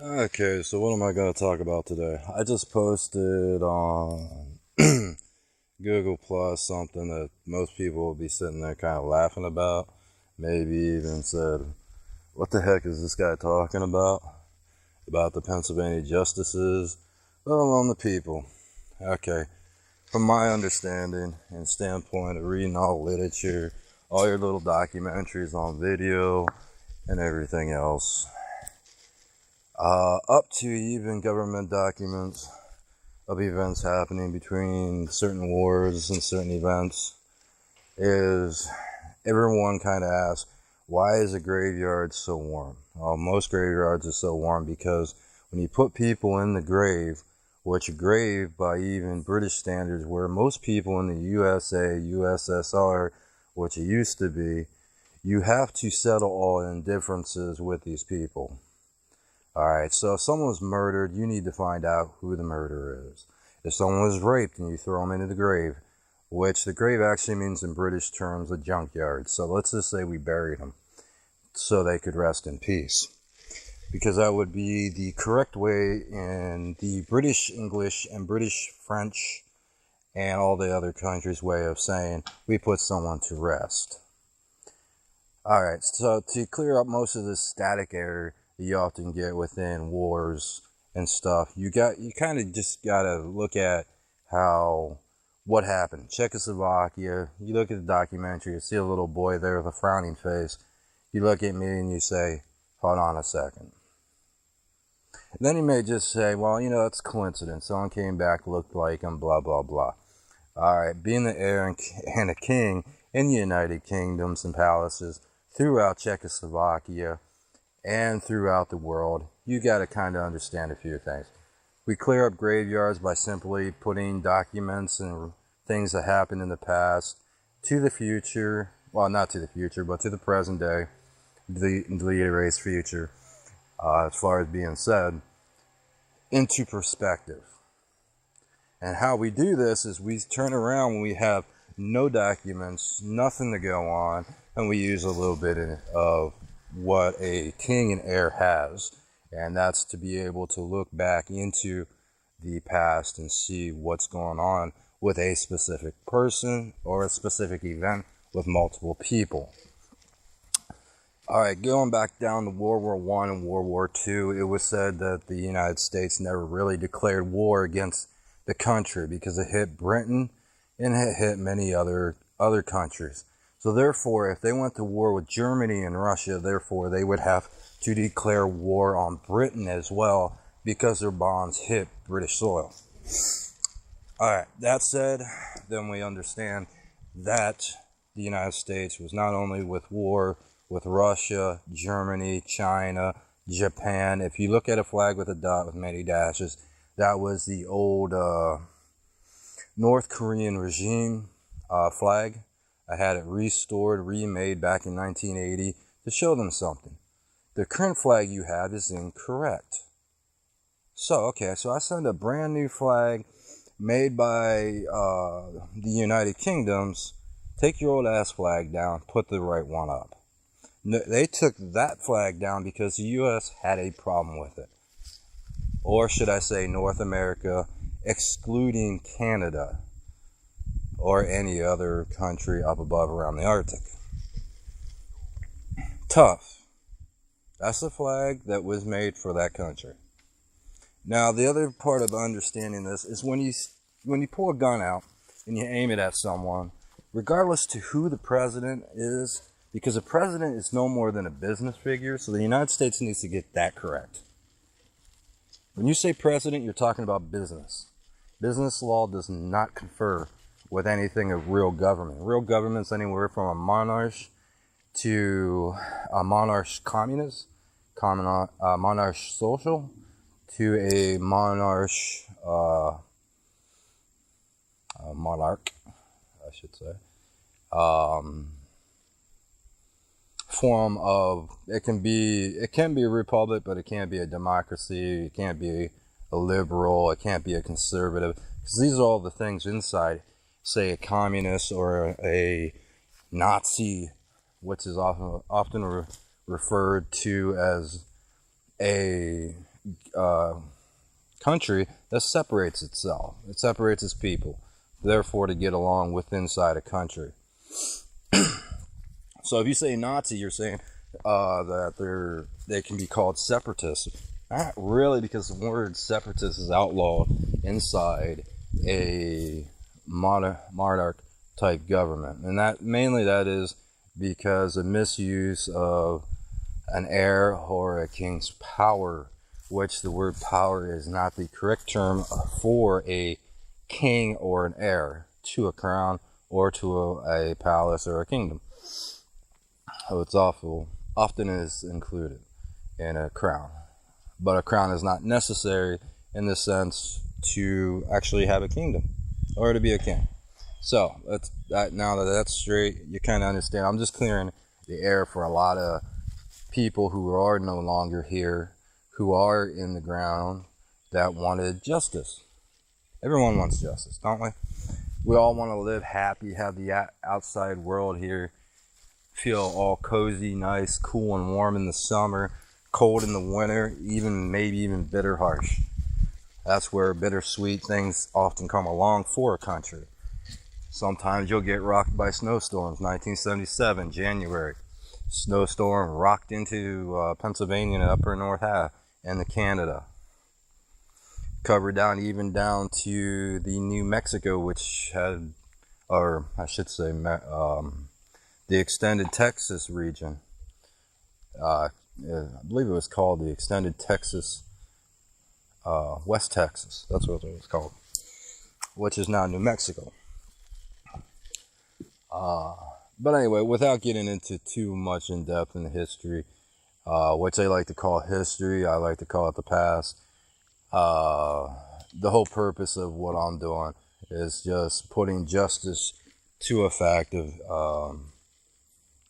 Okay, so what am I going to talk about today? I just posted on Google Plus something that most people will be sitting there kind of laughing about. Maybe even said, what the heck is this guy talking about? About the Pennsylvania justices, let alone the people. Okay, from my understanding and standpoint of reading all literature, all your little documentaries on video, and everything else, up to even government documents of events happening between certain wars and certain events, is everyone kind of asks, why is a graveyard so warm? Well, most graveyards are so warm because when you put people in the grave, which a grave by even British standards, where most people in the USA, USSR, which it used to be, you have to settle all indifferences with these people. Alright, so if someone was murdered, you need to find out who the murderer is. If someone was raped and you throw them into the grave, which the grave actually means in British terms a junkyard. So let's just say we buried them so they could rest in peace. Because that would be the correct way in the British English and British French and all the other countries' way of saying we put someone to rest. Alright, so to clear up most of this static error you often get within wars and stuff, you kind of just gotta look at what happened. Czechoslovakia, you look at the documentary, you see a little boy there with a frowning face. You look at me and you say, hold on a second. And then you may just say, well, it's coincidence. Someone came back, looked like him, blah, blah, blah. Alright, being the heir and a king in the United Kingdoms and palaces throughout Czechoslovakia and throughout the world, you got to kind of understand a few things. We clear up graveyards by simply putting documents and things that happened in the past to the future, well, not to the future, but to the present day, the erased future, as far as being said, into perspective. And how we do this is we turn around when we have no documents, nothing to go on, and we use a little bit of what a king and heir has, and that's to be able to look back into the past and see what's going on with a specific person or a specific event with multiple people. Alright, going back down to World War I and World War II, it was said that the United States never really declared war against the country because it hit Britain and it hit many other countries. So therefore, if they went to war with Germany and Russia, therefore they would have to declare war on Britain as well because their bombs hit British soil. Alright, that said, then we understand that the United States was not only with war with Russia, Germany, China, Japan. If you look at a flag with a dot with many dashes, that was the old North Korean regime flag. I had it restored, remade back in 1980 to show them something. The current flag you have is incorrect. So I send a brand new flag made by the United Kingdoms. Take your old ass flag down, put the right one up. No, they took that flag down because the U.S. had a problem with it. Or should I say North America, excluding Canada or any other country up above around the Arctic. Tough. That's the flag that was made for that country. Now, the other part of understanding this is when you pull a gun out and you aim it at someone, regardless to who the president is, because a president is no more than a business figure, so the United States needs to get that correct. When you say president, you're talking about business. Business law does not confer with anything of real government. Real government's anywhere from a monarch to a monarch communist, monarch social, to a monarch monarch, I should say. Form of it can be a republic, but it can't be a democracy. It can't be a liberal. It can't be a conservative, because these are all the things inside, say, a communist or a Nazi, which is often referred to as a country that separates itself. It separates its people, therefore to get along with inside a country. So if you say Nazi, you're saying that they can be called separatists. Not really, because the word separatist is outlawed inside a monarch type government, and that is because of misuse of an heir or a king's power, which the word power is not the correct term for a king or an heir to a crown or to a palace or a kingdom. So it's often is included in a crown, but a crown is not necessary in the sense to actually have a kingdom or to be a king. So now that that's straight, you kind of understand. I'm just clearing the air for a lot of people who are no longer here, who are in the ground, that wanted justice. Everyone wants justice, don't we? We all want to live happy, have the outside world here feel all cozy, nice, cool and warm in the summer, cold in the winter, maybe even bitter harsh. That's where bittersweet things often come along for a country. Sometimes you'll get rocked by snowstorms. 1977, January. Snowstorm rocked into Pennsylvania and upper north half and Canada. Covered down even down to the New Mexico, which had, or I should say, the extended Texas region. I believe it was called the extended Texas, West Texas. That's what it was called, which is now New Mexico. But anyway, without getting into too much in depth in the history, which they like to call history, I like to call it the past. The whole purpose of what I'm doing is just putting justice to a fact of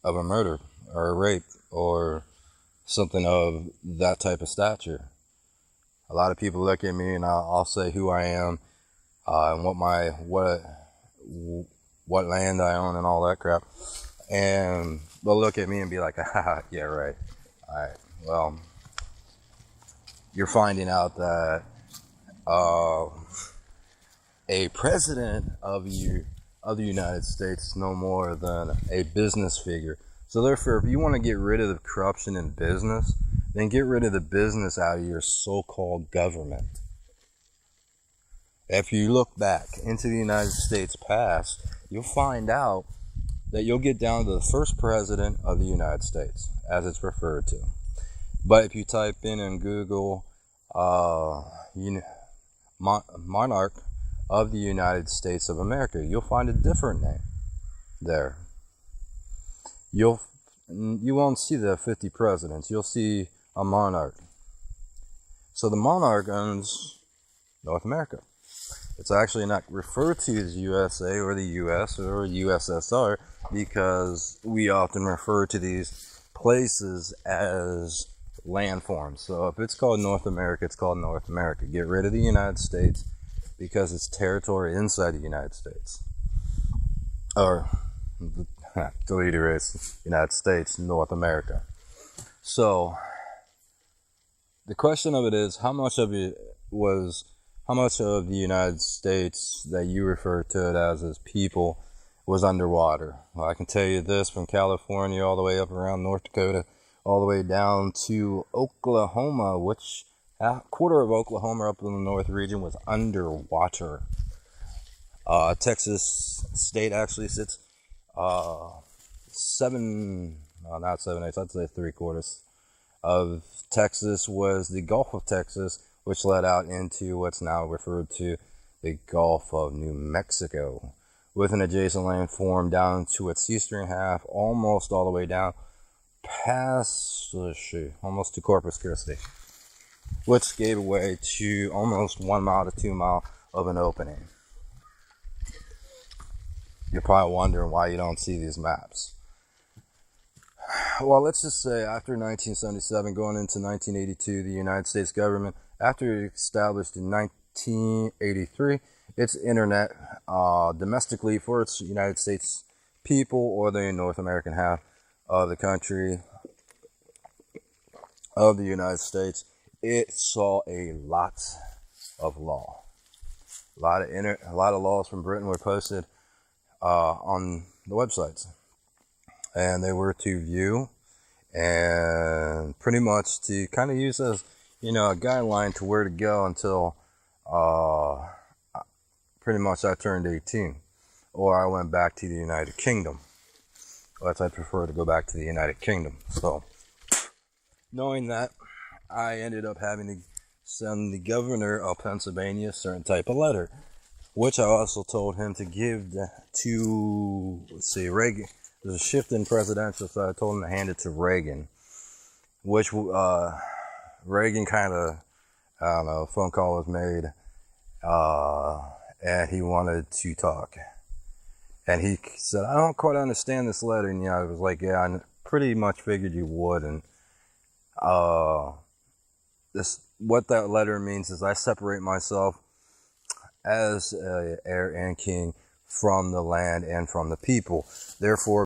a murder or a rape or something of that type of stature. A lot of people look at me and I'll say who I am and what land I own and all that crap, and they'll look at me and be like, haha, yeah, right. Alright, well, you're finding out that a president of the United States is no more than a business figure. So therefore, if you want to get rid of the corruption in business, then get rid of the business out of your so-called government. If you look back into the United States past, you'll find out that you'll get down to the first president of the United States, as it's referred to. But if you type in Google, monarch of the United States of America, you'll find a different name there. You won't see the 50 presidents. You'll see a monarch. So the monarch owns North America. It's actually not referred to as USA or the US or USSR because we often refer to these places as landforms. So if it's called North America, it's called North America. Get rid of the United States because it's territory inside the United States. Or delete erase United States, North America. So the question of it is, how much of the United States that you refer to it as people was underwater? Well, I can tell you this, from California all the way up around North Dakota, all the way down to Oklahoma, which a quarter of Oklahoma up in the north region was underwater. Texas state actually sits 7/8, I'd say 3/4 of Texas was the Gulf of Texas, which led out into what's now referred to the Gulf of New Mexico, with an adjacent landform down to its eastern half, almost all the way down past, almost to Corpus Christi, which gave way to almost 1 mile to 2 mile of an opening. You're probably wondering why you don't see these maps. Well, let's just say after 1977, going into 1982, the United States government, after it established in 1983, its internet domestically for its United States people, or the North American half of the country of the United States, it saw a lot of law. A lot of laws from Britain were posted on the websites, and they were to view and pretty much to kind of use as, you know, a guideline to where to go until pretty much I turned 18, or I went back to the United Kingdom. But I prefer to go back to the United Kingdom. So, knowing that, I ended up having to send the governor of Pennsylvania a certain type of letter, which I also told him to give to, let's see, Reagan. There's a shift in presidential, so I told him to hand it to Reagan, which Reagan kind of, I don't know, a phone call was made, and he wanted to talk. And he said, I don't quite understand this letter. And I was like, yeah, I pretty much figured you would. And what that letter means is I separate myself as heir and king from the land and from the people. Therefore,